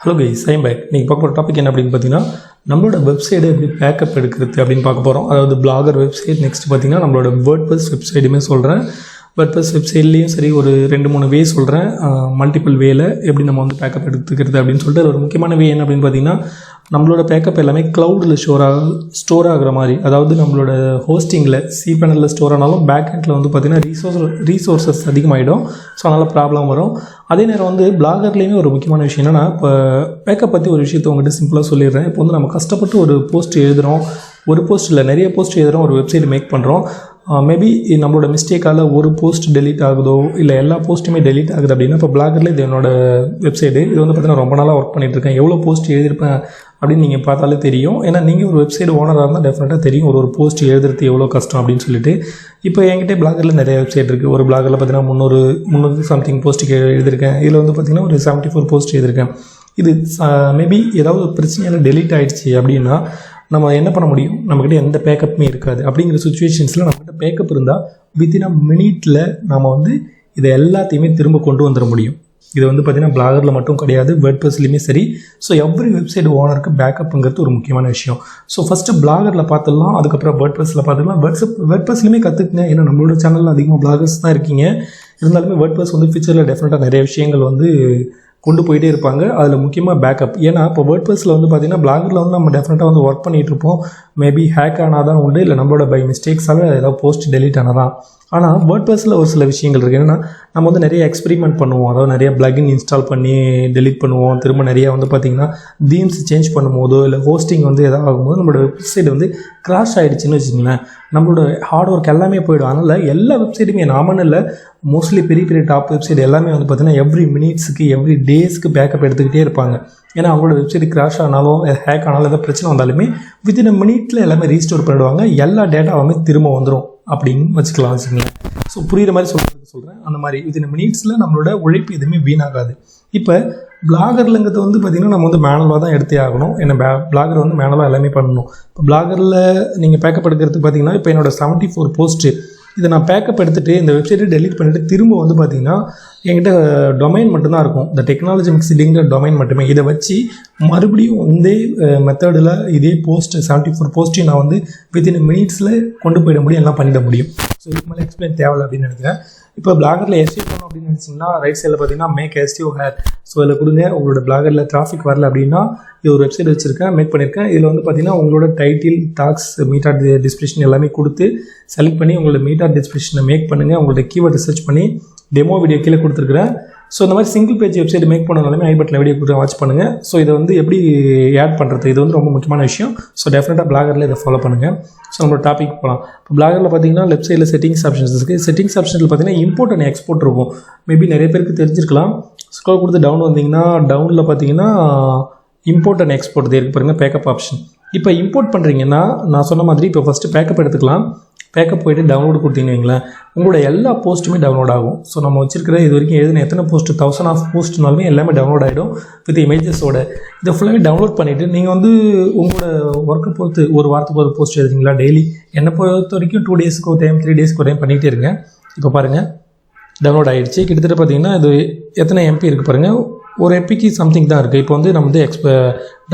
Hello guys, I'm back. நீங்கள் பார்க்க போகிற டாபிக் என்ன அப்படின்னு பார்த்தீங்கன்னா, நம்மளோட வெப்சைட்டை எப்படி பேக்கப் எடுக்கிறது அப்படின்னு பார்க்க போகிறோம். அதாவது பிளாகர் வெப்சைட், நெக்ஸ்ட் பார்த்தீங்கன்னா நம்மளோட வேர்ட்பிரஸ் வெப்சைட்டுமே சொல்கிறேன். வேர்ட்பிரஸ் வெப்சைட்லேயும் சரி ஒரு 2-3 வே சொல்கிறேன். மல்டிபிள் வேல எப்படி நம்ம வந்து பேக்கப் எடுத்துக்கிறது அப்படின்னு சொல்லிட்டு ஒரு முக்கியமான வே என்ன அப்படின்னு பார்த்தீங்கன்னா, நம்மளோட பேக்கப் எல்லாமே க்ளவுடில் ஸ்டோர் ஆகிற மாதிரி, அதாவது நம்மளோட ஹோஸ்டிங்கில் cPanelல ஸ்டோர் ஆனாலும் பேக் எண்டில் வந்து பார்த்திங்கன்னா ரீசோர்ஸஸ் அதிகமாகிடும். ஸோ அதனால் ப்ராப்ளம் வரும். அதே நேரம் வந்து பிளாகர்லேயுமே ஒரு முக்கியமான விஷயம் என்னென்னா, இப்போ பேக்கப் பற்றி ஒரு விஷயத்தை உங்கள்கிட்ட சிம்பிளாக சொல்லிடுறேன். இப்போ வந்து நம்ம கஷ்டப்பட்டு ஒரு போஸ்ட் எழுதுகிறோம், ஒரு போஸ்ட் இல்லை நிறைய போஸ்ட் எழுதுகிறோம், ஒரு வெப்சைட் மேக் பண்ணுறோம். மேபி நம்மளோட மிஸ்டேக்கால் ஒரு போஸ்ட் டெலீட் ஆகுதோ இல்லை எல்லா போஸ்ட்டுமே டெலீட் ஆகுது அப்படின்னா, இப்போ பிளாகரில் இது என்னோட வெப்சைட்டு. இது வந்து பார்த்தீங்கன்னா ரொம்ப நாளாக ஒர்க் பண்ணிகிட்ருக்கேன். எவ்வளோ போஸ்ட் எழுதியிருப்பேன் அப்படின்னு நீங்கள் பார்த்தாலே தெரியும். ஏன்னா நீங்கள் ஒரு வெப்சைட் ஓனராக இருந்தால் டெஃபினட்டாக தெரியும் ஒரு போஸ்ட் எழுதுறது எவ்வளோ கஷ்டம் அப்படின்னு சொல்லிட்டு. இப்போ என்கிட்ட பிளாகரில் நிறைய வெப்சைட் இருக்குது. ஒரு பிளாகரில் பார்த்தீங்கன்னா 300 சம்திங் போஸ்ட்டுக்கு எழுதியிருக்கேன். இதில் வந்து பார்த்திங்கன்னா ஒரு 74 போஸ்ட் எழுதியிருக்கேன். இது மேபி ஏதாவது பிரச்சனையால் டெலீட் ஆகிடுச்சு அப்படின்னா நம்ம என்ன பண்ண முடியும்? நம்மக்கிட்ட எந்த பேக்கப்புமே இருக்காது. அப்படிங்கிற சுச்சுவேஷன்ஸில் நம்மக்கிட்ட பேக்கப் இருந்தால் வித்தின் அ மினிட்டில் நம்ம வந்து இதை எல்லாத்தையுமே திரும்ப கொண்டு வந்துட முடியும். இது வந்து பார்த்திங்கன்னா பிளாகரில் மட்டும் கிடையாது, வேர்ட்பிரஸ்லையுமே சரி. ஸோ எவ்ரி வெப்சைட் ஓனருக்கு பேக்கப்புங்கிறது ஒரு முக்கியமான விஷயம். ஸோ ஃபஸ்ட்டு பிளாகரில் பார்த்துடலாம், அதுக்கப்புறம் வேர்ட்பிரஸில் பார்த்துக்கலாம். வேர்ட்பிரஸ்லையுமே கற்றுக்குங்க. ஏன்னா நம்மளோட சேனலில் அதிகமாக பிளாகர்ஸ் தான் இருக்கீங்க. இருந்தாலுமே வேர்ட்பிரஸ் வந்து ஃபியூச்சரில் டெஃபினட்டாக நிறைய விஷயங்கள் வந்து கொண்டு போயிட்டே இருப்பாங்க. அதில் முக்கியமாக பேக்கப். ஏன்னா இப்போ வேர்ட்பிரஸில் வந்து பார்த்திங்கன்னா பிளாகரில் வந்து நம்ம டெஃபினட்டாக வந்து ஒர்க் பண்ணிகிட்டு இருப்போம். மேபி ஹேக் ஆனால் தான் உண்டு, இல்லை நம்மளோட பை மிஸ்டேக்ஸால் ஏதாவது போஸ்ட் டெலீட் ஆனால் தான். ஆனால் வேர்ட்பிரஸில் ஒரு சில விஷயங்கள் இருக்குது. என்னென்னா, நம்ம வந்து நிறைய எக்ஸ்பெரிமெண்ட் பண்ணுவோம். அதாவது நிறைய பிளகின் இன்ஸ்டால் பண்ணி டெலீட் பண்ணுவோம். திரும்ப நிறையா வந்து பார்த்திங்கன்னா தீம்ஸ் சேஞ்ச் பண்ணும்போதோ இல்லை ஹோஸ்டிங் வந்து எதாவது ஆகும்போது நம்மளோட வெப்சைட் வந்து கிராஷ் ஆகிடுச்சின்னு வச்சுக்கோங்களேன், நம்மளோட ஹார்ட் ஒர்க் எல்லாமே போய்டும். அதனால் எல்லா வெப்சைட்டுமே நாமன்னு இல்லை, மோஸ்ட்லி பெரிய பெரிய டாப் வெப்சைட் எல்லாமே வந்து பார்த்திங்கன்னா எவ்ரி மினிட்ஸுக்கு எவ்ரி டேஸ்க்கு பேக்கப் எடுத்துக்கிட்டே இருப்பாங்க. ஏன்னா அவங்களோட வெப்சைட் கிராஷ் ஆனாலும் ஹேக் ஆனாலும் ஏதாவது பிரச்சனை வந்தாலுமே வித்தின் அ மினிட்டில் எல்லாமே ரீஸ்டோர் பண்ணிடுவாங்க. எல்லா டேட்டாவுமே திரும்ப வந்துடும் அப்படின்னு வச்சுக்கலாம். ஸோ புரிகிற மாதிரி சொல்கிறேன். அந்த மாதிரி வித்தின் மினிட்ஸில் நம்மளோட உழைப்பு எதுவுமே வீணாகாது. இப்போ பிளாகர்லங்கிறது வந்து பார்த்திங்கன்னா நம்ம வந்து மேனுவலாக தான் எடுத்தே ஆகணும். ஏன்னா பிளாகர் வந்து மேனுவலாக எல்லாமே பண்ணணும். இப்போ பிளாகரில் நீங்கள் பேக்கப் எடுக்கிறதுக்கு பார்த்திங்கன்னா, இப்போ என்னோடய 74 போஸ்ட்டு இதை நான் பேக்கப் எடுத்துகிட்டு இந்த வெப்சைட்டை டெலீட் பண்ணிவிட்டு திரும்ப வந்து பார்த்திங்கன்னா என்கிட்ட டொமைன் மட்டும்தான் இருக்கும். இந்த டெக்னாலஜி மிக்ஸ்டுங்கிற டொமைன் மட்டுமே. இதை வச்சு மறுபடியும் இதே மெத்தடில் இதே போஸ்ட் 74 போஸ்ட்டையும் நான் வந்து வித்தின் மினிட்ஸில் கொண்டு போயிட முடியும், எல்லாம் பண்ணிட முடியும். ஸோ இதுக்கு மேலே எக்ஸ்பிளைன் தேவையில்லை அப்படின்னு நினைக்கிறேன். இப்போ பிளாகரில் எஸ்டிஓ பண்ணணும் அப்படின்னு நினச்சிங்கன்னா ரைட் சைடில் பார்த்தீங்கன்னா மேக் எஸ்டிஓ ஹேர். ஸோ இதில் கொடுங்க. உங்களோட பிளாகரில் டிராஃபிக் வரல அப்படின்னா இது ஒரு வெப்சைட் வச்சுருக்கேன், மேக் பண்ணியிருக்கேன். இதில் வந்து பார்த்தீங்கன்னா உங்களோட டைட்டில், டாக்ஸ், மீட்டா டிஸ்கிரிப்ஷன் எல்லாமே கொடுத்து செலக்ட் பண்ணி உங்களோட மீட்டா டிஸ்கிரிப்ஷனை மேக் பண்ணுங்கள். உங்களோட கீவேர்ட் ரிசர்ச் பண்ணி டெமோ வீடியோ கீழே கொடுத்துருக்குறேன். ஸோ இந்த மாதிரி சிங்கிள் பேஜ் வெப்சைட் மேக் பண்ணனாலுமே ஐ பட்டனில் வீடியோ கொடுத்து வாட்ச் பண்ணுங்கள். ஸோ இதை வந்து எப்படி ஆட் பண்ணுறது, இது வந்து ரொம்ப முக்கியமான விஷயம். ஸோ டெஃபினட்டாக பிளாகரில் இதை ஃபாலோ பண்ணுங்கள். ஸோ நம்மளோட டாபிக் போகலாம். இப்போ பிளாகரில் பார்த்தீங்கன்னா லெஃப்ட் சைடில் செட்டிங்ஸ் ஆப்ஷன்ஸ் இருக்குது. செட்டிங்ஸ் ஆப்ஷனில் பார்த்தீங்கன்னா இம்போர்ட் அண்ட் எக்ஸ்போர்ட் இருக்கும். மேபி நிறைய பேருக்கு தெரிஞ்சிருக்கலாம். ஸ்க்ரோல் கொடுத்து டவுன் வந்தீங்கன்னா டவுனில் பார்த்தீங்கன்னா இம்போர்ட் அண்ட் எக்ஸ்போர்ட் இருக்குது பாருங்கள், பேக்கப் ஆப்ஷன். இப்போ இம்போர்ட் பண்ணுறீங்கன்னா நான் சொன்ன மாதிரி இப்போ ஃபஸ்ட்டு பேக்கப் எடுத்துக்கலாம். பேக்கப் போய்ட்டு டவுன்லோடு கொடுத்தீங்கன்னு வைங்களேன், உங்களோட எல்லா போஸ்ட்டுமே டவுன்லோட் ஆகும். ஸோ நம்ம வச்சிருக்கிற இது வரைக்கும் எழுதின எத்தனை போஸ்ட் 1000 ஆஃப் போஸ்ட்னாலுமே எல்லாமே டவுன்லோட் ஆகிடும் வித் இமேஜஸோட. இதை ஃபுல்லாகவே டவுன்லோட் பண்ணிவிட்டு நீங்கள் வந்து உங்களோட ஒர்க்கை பொறுத்து ஒரு வாரத்துக்கு ஒரு போஸ்ட் எழுதுறீங்களா டெய்லி, என்னை பொறுத்த வரைக்கும் 2 டேஸ்க்கு ஒரு டைம் 3 டேஸ்க்கு ஒரு டைம் பண்ணிகிட்டே இருங்க. இப்போ பாருங்கள் டவுன்லோட் ஆகிடுச்சு. கிட்டத்தட்ட பார்த்தீங்கன்னா இது எத்தனை எம்பி இருக்குது பாருங்கள், ஒரு எம்பிக்கு சம்திங் தான் இருக்குது. இப்போ வந்து நான் வந்து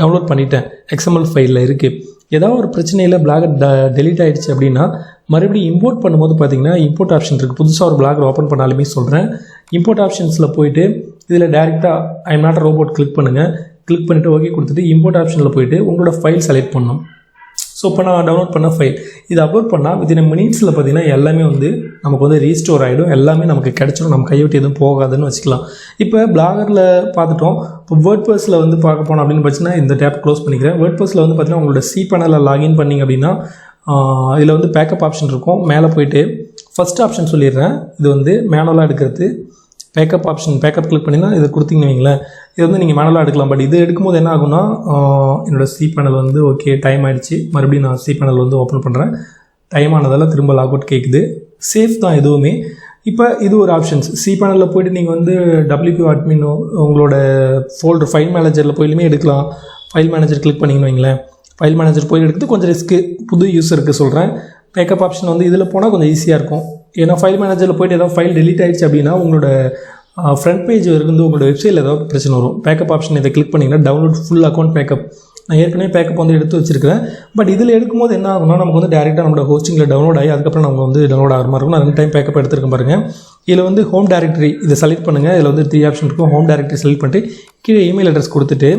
டவுன்லோட் பண்ணிட்டேன், XML ஃபைலில் இருக்குது. ஏதாவது ஒரு பிரச்சனையில் பிளாகர் டெலீட் ஆகிடுச்சு அப்படின்னா மறுபடியும் இம்போர்ட் பண்ணும்போது பார்த்தீங்கன்னா இம்போர்ட் ஆப்ஷன் இருக்குது. புதுசாக ஒரு பிளாகர் ஓப்பன் பண்ணாலுமே சொல்கிறேன், இம்போர்ட் ஆப்ஷன்ஸில் போய்ட்டு இதில் டேரெக்டாக I am not a robot click பண்ணுங்கள். கிளிக் பண்ணிவிட்டு ஓகே கொடுத்துட்டு இம்போர்ட் ஆப்ஷனில் போய்ட்டு உங்களோட ஃபைல் செலக்ட் பண்ணணும். ஸோ இப்போ நான் டவுன்லோட் பண்ண ஃபைல் இதை அப்லோட் பண்ணால் வித்தின் மினிட்ஸில் பார்த்தீங்கன்னா எல்லாமே வந்து நமக்கு வந்து ரீஸ்டோர் ஆகிடும், எல்லாமே நமக்கு கிடச்சிடும், நம்ம கைவிட்டு எதுவும் போகாதுன்னு வச்சுக்கலாம். இப்போ பிளாகரில் பார்த்துட்டோம். இப்போ வேர்ட்பிரஸில் வந்து பார்க்க போனோம் அப்படின்னு பார்த்தீங்கன்னா இந்த டேப் க்ளோஸ் பண்ணிக்கிறேன். வேர்ட்பிரஸில் வந்து பார்த்தீங்கன்னா உங்களோட cPanelல லாகின் பண்ணிங்க அப்படின்னா இதில் வந்து பேக்கப் ஆப்ஷன் இருக்கும். மேலே போய்ட்டு ஃபஸ்ட் ஆப்ஷன் சொல்லிடுறேன், இது வந்து மேனுவலாக எடுக்கிறது. பேக்கப் ஆப்ஷன் பேக்கப் கிளிக் பண்ணிங்கன்னா இதை கொடுத்தீங்கன்னு வைங்களேன், இது வந்து நீங்கள் மேனுவலாக எடுக்கலாம். பட் இது எடுக்கும்போது என்ன ஆகும்னா என்னோடய cPanel வந்து ஓகே டைம் ஆகிடுச்சு, மறுபடியும் நான் cPanel வந்து ஓப்பன் பண்ணுறேன். டைம் ஆனதால் திரும்ப லாக் அவுட் கேட்குது. சேஃப் தான் எதுவுமே. இப்போ இது ஒரு ஆப்ஷன்ஸ். cPanelல போய்ட்டு நீங்கள் வந்து WP admin உங்களோட ஃபோல்டர் ஃபைல் மேனேஜரில் போயிலுமே எடுக்கலாம். ஃபைல் மேனேஜர் கிளிக் பண்ணிங்கன்னு வைங்களேன், ஃபைல் மேனேஜர் போய் எடுக்கிறது கொஞ்சம் ரிஸ்க்கு, புது யூஸருக்கு சொல்கிறேன். பேக்கப் ஆப்ஷன் வந்து இதில் போனால் கொஞ்சம் ஈஸியாக இருக்கும். ஏன்னா ஃபைல் மேனேஜரில் போய்ட்டு ஏதாவது ஃபைல் டெலீட் ஆகிடுச்சு அப்படின்னா உங்களோட ஃப்ரண்ட் பேஜ் இருந்து உங்களோட வெப்சைட்டில் ஏதாவது பிரச்சனை வரும். பேக்கப் ஆப்ஷன் இதை கிளிக் பண்ணிங்கன்னா டவுன்லோட் ஃபுல் அக்கௌண்ட் பேக்கப். நான் ஏற்கனவே பேக்கப் வந்து எடுத்து வச்சிருக்கிறேன். பட் இதில் எடுக்கும்போது என்ன ஆகும்னா நமக்கு வந்து டேரெக்டாக நம்மளோட ஹோஸ்டிங்கில் டவுன்லோட் ஆகி அதுக்கப்புறம் நம்ம வந்து டவுன்லோட் ஆகிற மாதிரி இருக்கும். நான் 2 டைம் பேக்கப் எடுத்துருக்கேன் பாருங்கள். இதில் வந்து ஹோம் டைரக்டரி இதை செலக்ட் பண்ணுங்கள். இதில் வந்து 3 ஆப்ஷன் இருக்கும். ஹோம் டைரக்டரி செலக்ட் பண்ணிட்டு கீழே இமெயில் அட்ரஸ் கொடுத்துட்டு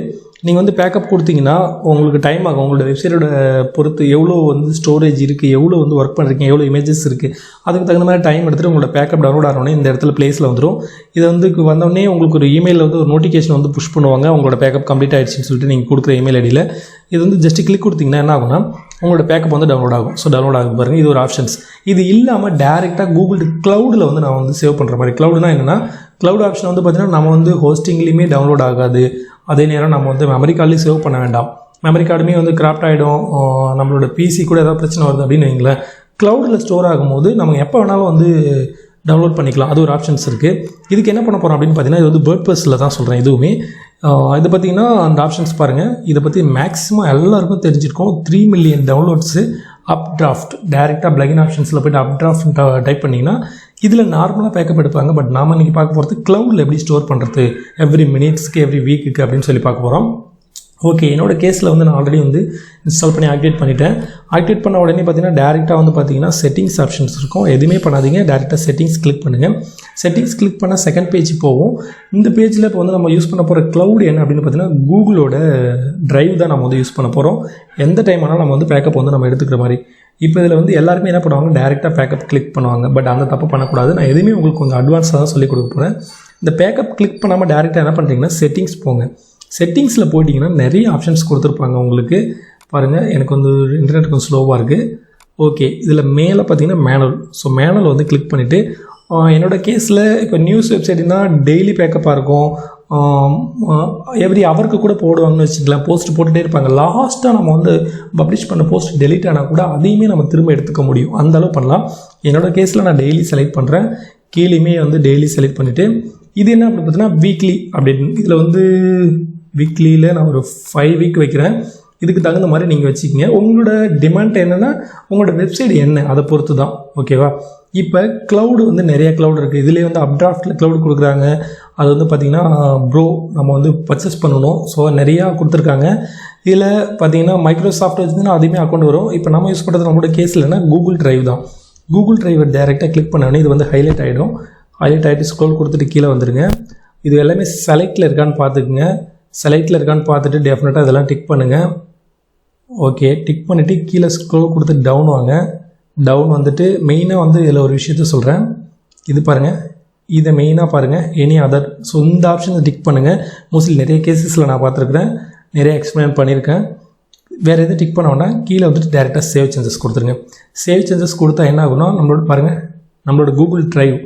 நீங்கள் வந்து பேக்கப் கொடுத்தீங்கன்னா உங்களுக்கு டைம் ஆகும். உங்களோட வெப்சைட்டோட பொறுத்து எவ்வளோ வந்து ஸ்டோரேஜ் இருக்குது, எவ்வளோ வந்து ஒர்க் பண்ணுறீங்க, எவ்வளோ இமேஜஸ் இருக்குது, அதுக்கு தகுந்த மாதிரி டைம் எடுத்துகிட்டு உங்களோட பேக்கப் டவுன்லோட் ஆனோடனே இந்த இடத்துல பிளேஸில் வந்துடும். இதை வந்து வந்தோடனே உங்களுக்கு ஒரு இமெயிலில் வந்து ஒரு நோட்டிஃபிகேஷன் வந்து புஷ் பண்ணுவாங்க, உங்களோட பேக்கப் கம்ப்ளீட் ஆகிடுச்சின்னு சொல்லிட்டு நீங்கள் கொடுக்குற இமெயில் ஐடியில். இது வந்து ஜஸ்ட் கிளிக் கொடுத்தீங்கன்னா என்ன ஆகும்னா உங்களோட பேக்கப் வந்து டவுன்லோட் ஆகும். ஸோ டவுன்லோட் ஆகும் பாருங்கள். இது ஒரு ஆப்ஷன்ஸ். இது இல்லாமல் டேரெக்டாக கூகுள் க்ளவுடில் வந்து நான் வந்து சேவ் பண்ணுற மாதிரி. க்ளவுடுனா என்னென்னா க்ளவுட் ஆப்ஷன் வந்து பார்த்திங்கன்னா நம்ம வந்து ஹோஸ்டிங்லேயுமே டவுன்லோட் ஆகாது. அதே நேரம் நம்ம வந்து மெமரி கார்ட்லேயும் சேவ் பண்ண வேண்டாம். மெமரி கார்டுமே வந்து கிராப்ட் ஆகிடும். நம்மளோட பிசி கூட ஏதாவது பிரச்சனை வருது அப்படின்னு வைங்களேன், க்ளவுடில் ஸ்டோர் ஆகும்போது நம்ம எப்போ வேணாலும் வந்து டவுன்லோட் பண்ணிக்கலாம். அது ஒரு ஆப்ஷன்ஸ் இருக்குது. இதுக்கு என்ன பண்ண போகிறோம் அப்படின்னு பார்த்தீங்கன்னா, இது வந்து வேர்ட்பிரஸில் தான் சொல்கிறேன். இதுவுமே இது பார்த்திங்கன்னா அந்த ஆப்ஷன்ஸ் பாருங்கள். இதை பற்றி மேக்ஸிமம் எல்லாருக்கும் தெரிஞ்சிருக்கும். 3 மில்லியன் டவுன்லோட்ஸு. அப் டிராஃப்ட் டேரெக்டாக பிளகின் ஆப்ஷன்ஸில் போய்ட்டு அப் டிராஃப்ட் டைப் பண்ணிங்கன்னா இதில் நார்மலாக பேக்கப் எடுப்பாங்க. பட் நாம் இன்றைக்கி பார்க்க போகிறது க்ளவுடில் எப்படி ஸ்டோர் பண்ணுறது, எவ்ரி மினிட்ஸ்க்கு எவ்ரி வீக்குக்கு அப்படின்னு சொல்லி பார்க்க போகிறோம். ஓகே, என்னோட கேஸில் வந்து நான் ஆல்ரெடி வந்து இன்ஸ்டால் பண்ணி ஆக்டிவேட் பண்ணிட்டேன். ஆக்டிவேட் பண்ண உடனே பார்த்தீங்கன்னா டேரெக்டாக வந்து பார்த்தீங்கன்னா செட்டிங்ஸ் ஆப்ஷன்ஸ் இருக்கும். எதுவுமே பண்ணாதீங்க, டேரெக்டாக செட்டிங்ஸ் கிளிக் பண்ணுங்கள். செட்டிங்ஸ் கிளிக் பண்ணால் செகண்ட் பேஜ் போகும். இந்த பேஜில் இப்போ வந்து நம்ம யூஸ் பண்ண போகிற க்ளவுட் என்ன அப்படின்னு பார்த்தீங்கன்னா கூகுளோட டிரைவ் தான் நம்ம வந்து யூஸ் பண்ண போகிறோம். எந்த டைம் ஆனாலும் நம்ம வந்து பேக்கப் வந்து நம்ம எடுத்துக்கிற மாதிரி. இப்போ இதில் வந்து எல்லாருமே என்ன பண்ணுவாங்க, டேரெக்டாக பேக்கப் கிளிக் பண்ணுவாங்க. பட் அந்த தப்பு பண்ணக்கூடாது. நான் எதுவுமே உங்களுக்கு கொஞ்சம் அட்வான்ஸாக தான் சொல்லிக் கொடுக்க போகிறேன். இந்த பேக்கப் கிளிக் பண்ணாமல் டேரெக்டாக என்ன பண்ணுறீங்கன்னா செட்டிங்ஸ் போங்க. செட்டிங்ஸில் போட்டிங்கன்னா நிறைய ஆப்ஷன்ஸ் கொடுத்துருப்பாங்க உங்களுக்கு. பாருங்கள், எனக்கு வந்து இன்டர்நெட் கொஞ்சம் ஸ்லோவாக இருக்குது. ஓகே, இதில் மேலே பார்த்தீங்கன்னா மேனுவல். ஸோ மேனுவல் வந்து கிளிக் பண்ணிவிட்டு என்னோடய கேஸில் இப்போ நியூஸ் வெப்சைட்னா டெய்லி பேக்கப்பாக இருக்கும். எவ்ரி ஹவருக்கு கூட போடுவாங்கன்னு வச்சுக்கலாம். போஸ்ட் போட்டுகிட்டே இருப்பாங்க. லாஸ்ட்டாக நம்ம வந்து பப்ளிஷ் பண்ண போஸ்ட் டெலிட் ஆனால் கூட அதையுமே நம்ம திரும்ப எடுத்துக்க முடியும். அந்தளவு பண்ணலாம். என்னோடய கேஸில் நான் டெய்லி செலக்ட் பண்ணுறேன். கீழேயுமே வந்து டெய்லி செலக்ட் பண்ணிவிட்டு இது என்ன அப்படி பார்த்தீங்கன்னா வீக்லி அப்படின்னு. இதில் வந்து வீக்லியில் நான் ஒரு 5 வீக் வைக்கிறேன். இதுக்கு தகுந்த மாதிரி நீங்கள் வச்சுக்கிங்க. உங்களோட டிமாண்ட் என்னென்னா உங்களோட வெப்சைட் என்ன அதை பொறுத்து தான். ஓகேவா? இப்போ க்ளவுடு வந்து நிறைய க்ளவுட் இருக்குது. இதுலேயே வந்து அப்டிராஃப்டில் க்ளவுட் கொடுக்குறாங்க. அது வந்து பார்த்திங்கன்னா நம்ம வந்து பர்ச்சேஸ் பண்ணணும். ஸோ நிறையா கொடுத்துருக்காங்க. இதில் பார்த்திங்கன்னா மைக்ரோசாஃப்ட் வச்சுருந்தா அதுவுமே அக்கௌண்ட் வரும். இப்போ நம்ம யூஸ் பண்ணுறது நம்மளோட கேஸ்லன்னா கூகுள் டிரைவ் தான். கூகுள் டிரைவை டேரெக்டாக கிளிக் பண்ணோன்னே இது வந்து ஹைலைட் ஆகிடும். ஹைலைட் ஆகிட்டு ஸ்க்ரோல் கொடுத்துட்டு கீழே வந்துடுங்க. இது எல்லாமே செலக்டில் இருக்கான்னு பார்த்துக்குங்க. செலக்டில் இருக்கான்னு பார்த்துட்டு டெஃபினட்டாக இதெல்லாம் டிக் பண்ணுங்கள். ஓகே, டிக் பண்ணிவிட்டு கீழே ஸ்க்ரோல் கொடுத்து டவுன் வாங்க. டவுன் வந்துட்டு மெயினாக வந்து இதில் ஒரு விஷயத்த சொல்கிறேன். இது பாருங்கள், இதை மெயினாக பாருங்கள். Any other. ஸோ இந்த ஆப்ஷனை டிக் பண்ணுங்கள். மோஸ்ட்லி நிறைய கேசஸில் நான் பார்த்துருக்குறேன், நிறைய எக்ஸ்பிளைன் பண்ணியிருக்கேன். வேறு எதுவும் டிக் பண்ண வேண்டாம். கீழே வந்துட்டு டேரெக்டாக சேவ் சேஞ்சஸ் கொடுத்துருங்க. சேவ் சேஞ்சஸ் கொடுத்தா என்ன ஆகுனா நம்மளோட பாருங்கள், நம்மளோட கூகுள் டிரைவ்,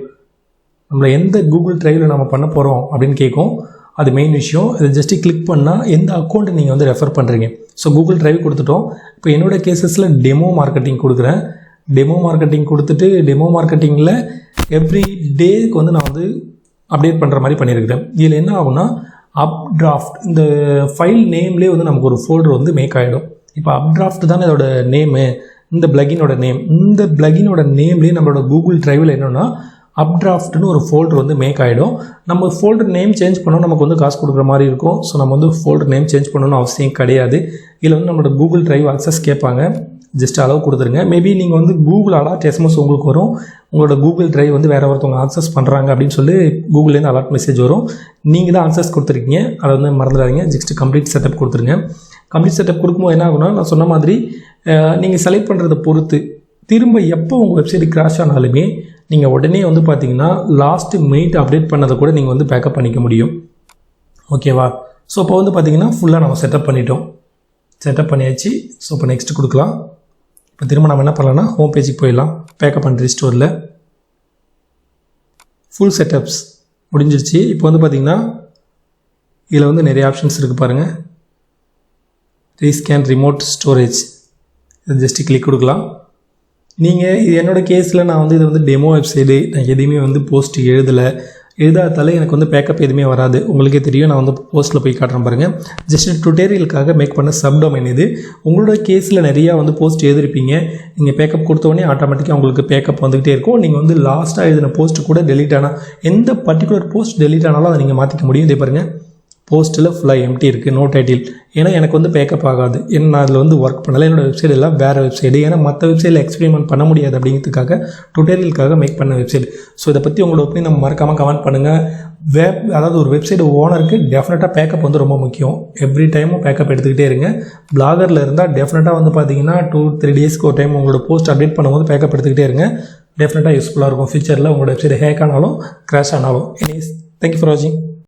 நம்மளை எந்த கூகுள் டிரைவில் நம்ம பண்ண போகிறோம் அப்படின்னு கேட்கும். அது மெயின் விஷயம். இதை ஜஸ்ட்டு கிளிக் பண்ணால் எந்த அக்கௌண்ட்டை நீங்கள் வந்து ரெஃபர் பண்ணுறீங்க. ஸோ கூகுள் டிரைவ் கொடுத்துட்டோம். இப்போ என்னோடய கேசஸில் டெமோ மார்க்கெட்டிங் கொடுக்குறேன். டெமோ மார்க்கெட்டிங் கொடுத்துட்டு டெமோ மார்க்கெட்டிங்கில் எவ்ரி டேக்கு வந்து நான் வந்து அப்டேட் பண்ணுற மாதிரி பண்ணியிருக்கிறேன். இதில் என்ன ஆகுனா அப் டிராஃப்ட் இந்த ஃபைல் நேம்லேயே வந்து நமக்கு ஒரு ஃபோல்டர் வந்து மேக் ஆகிடும். இப்போ அப் டிராஃப்ட் தானே இதோட நேமு, இந்த பிளகினோட நேம். இந்த பிளகினோட நேம்லேயே நம்மளோட கூகுள் டிரைவில் என்னென்னா அப் டிராஃப்ட்னு ஒரு ஃபோல்டர் வந்து மேக் ஆகிடும். நம்ம ஃபோல்டர் நேம் சேஞ்ச் பண்ணோம், நமக்கு வந்து காசு கொடுக்குற மாதிரி இருக்கும். ஸோ நம்ம வந்து ஃபோல்டர் நேம் சேஞ்ச் பண்ணணும்னு அவசியம் கிடையாது. இதில் வந்து நம்மளோட கூகுள் டிரைவ் அக்சஸ் கேட்பாங்க. ஜஸ்ட் அளவு கொடுத்துருங்க. மேபி நீங்கள் வந்து கூகுள் அலர்ட் எஸ்எம்எஸ் உங்களுக்கு வரும். உங்களோட கூகுள் டிரைவ் வந்து வேறு ஒருத்தவங்க ஆக்சஸ் பண்ணுறாங்க அப்படின்னு சொல்லி கூகுள்லேருந்து அலர்ட் மெசேஜ் வரும். நீங்கள் தான் ஆக்சஸ் கொடுத்துருக்கீங்க, அதை வந்து மறந்துடாதீங்க. ஜஸ்ட் கம்ப்ளீட் செட்டப் கொடுத்துருங்க. கம்ப்ளீட் செட்டப் கொடுக்கும்போது என்ன ஆகுனா, நான் சொன்ன மாதிரி நீங்கள் செலக்ட் பண்ணுறதை பொறுத்து திரும்ப எப்போ உங்கள் வெப்சைட் கிராஷ் ஆனாலுமே நீங்கள் உடனே வந்து பார்த்தீங்கன்னா லாஸ்ட்டு மினிட் அப்டேட் பண்ணதை கூட நீங்கள் வந்து பேக்கப் பண்ணிக்க முடியும். ஓகேவா? ஸோ இப்போ வந்து பார்த்தீங்கன்னா ஃபுல்லாக நம்ம செட்டப் பண்ணிட்டோம். செட்டப் பண்ணியாச்சு. ஸோ இப்போ நெக்ஸ்ட் கொடுக்கலாம். இப்போ திரும்ப நம்ம என்ன பண்ணலாம்னா ஹோம் பேஜுக்கு போயிடலாம். பேக்கப் அண்ட் ரீஸ்டோரில் ஃபுல் செட்டப்ஸ் முடிஞ்சிருச்சு. இப்போ வந்து பார்த்திங்கன்னா இதில் வந்து நிறைய ஆப்ஷன்ஸ் இருக்குது பாருங்கள். ரீஸ்கேன் ரிமோட் ஸ்டோரேஜ், இது ஜஸ்ட்டு கிளிக் கொடுக்கலாம். நீங்கள் இது என்னோடய கேஸில் நான் வந்து இது வந்து டெமோ வெப்சைட்டு, நான் எதையுமே வந்து போஸ்ட் எழுதலை, எழுதாதாலே எனக்கு வந்து பேக்கப் எதுவுமே வராது. உங்களுக்கே தெரியும், நான் வந்து போஸ்ட்டில் போய் காட்டுறேன் பாருங்கள். ஜஸ்ட் டுட்டோரியலுக்காக மேக் பண்ண சப்டொமைன் இது. உங்களோட கேஸில் நிறையா வந்து போஸ்ட் எழுதிருப்பீங்க. நீங்கள் பேக்கப் கொடுத்தோடனே ஆட்டோமேட்டிக்காக உங்களுக்கு பேக்கப் வந்துகிட்டே இருக்கும். நீங்கள் வந்து லாஸ்ட்டாக எழுதின போஸ்ட்டு கூட டெலீட் ஆனால் எந்த பர்டிகுலர் போஸ்ட் டெலீட் ஆனாலும் அதை நீங்கள் மாற்றிக்க முடியும். இதே பாருங்கள், போஸ்ட்டில் ஃபுல்லாக எம்டி இருக்குது, நோ டைட்டில். ஏன்னா எனக்கு வந்து பேக்கப் ஆகாது, ஏன்னா நான் அதில் வந்து ஒர்க் பண்ணலை. என்னோடய வெப்சைட் எல்லாம் வேறு வெப்சைடு. ஏன்னா மற்ற வெப்சைட்டில் எக்ஸ்பெரிமெண்ட் பண்ண முடியாது அப்படிங்கிறதுக்காக டுட்டோரியலுக்காக மேக் பண்ண வெப்சைட். ஸோ இதை பற்றி உங்களோட ஒப்பீனியன் நம்ம மறக்காமல் கமெண்ட் பண்ணுங்கள். அதாவது ஒரு வெப்சைட் ஓனருக்கு டெஃபினட்டாக பேக்கப் வந்து ரொம்ப முக்கியம். எவ்ரி டைமும் பேக்கப் எடுத்துக்கிட்டே இருங்க. பிளாகரில் இருந்தால் டெஃபினட்டாக வந்து பார்த்தீங்கன்னா 2-3 டேஸ்க்கு ஒரு டைம் உங்களோட போஸ்ட் அப்டேட் பண்ணும்போது பேக்கப் எடுத்துக்கிட்டே இருங்க. டெஃபினட்டாக யூஸ்ஃபுல்லாக இருக்கும். ஃபியூச்சரில் உங்களோட வெப்சைட் ஹேக் ஆனாலும் கிராஷ் ஆனாலும். எனிவேஸ், தேங்க்யூ ஃபார் வாட்சிங்.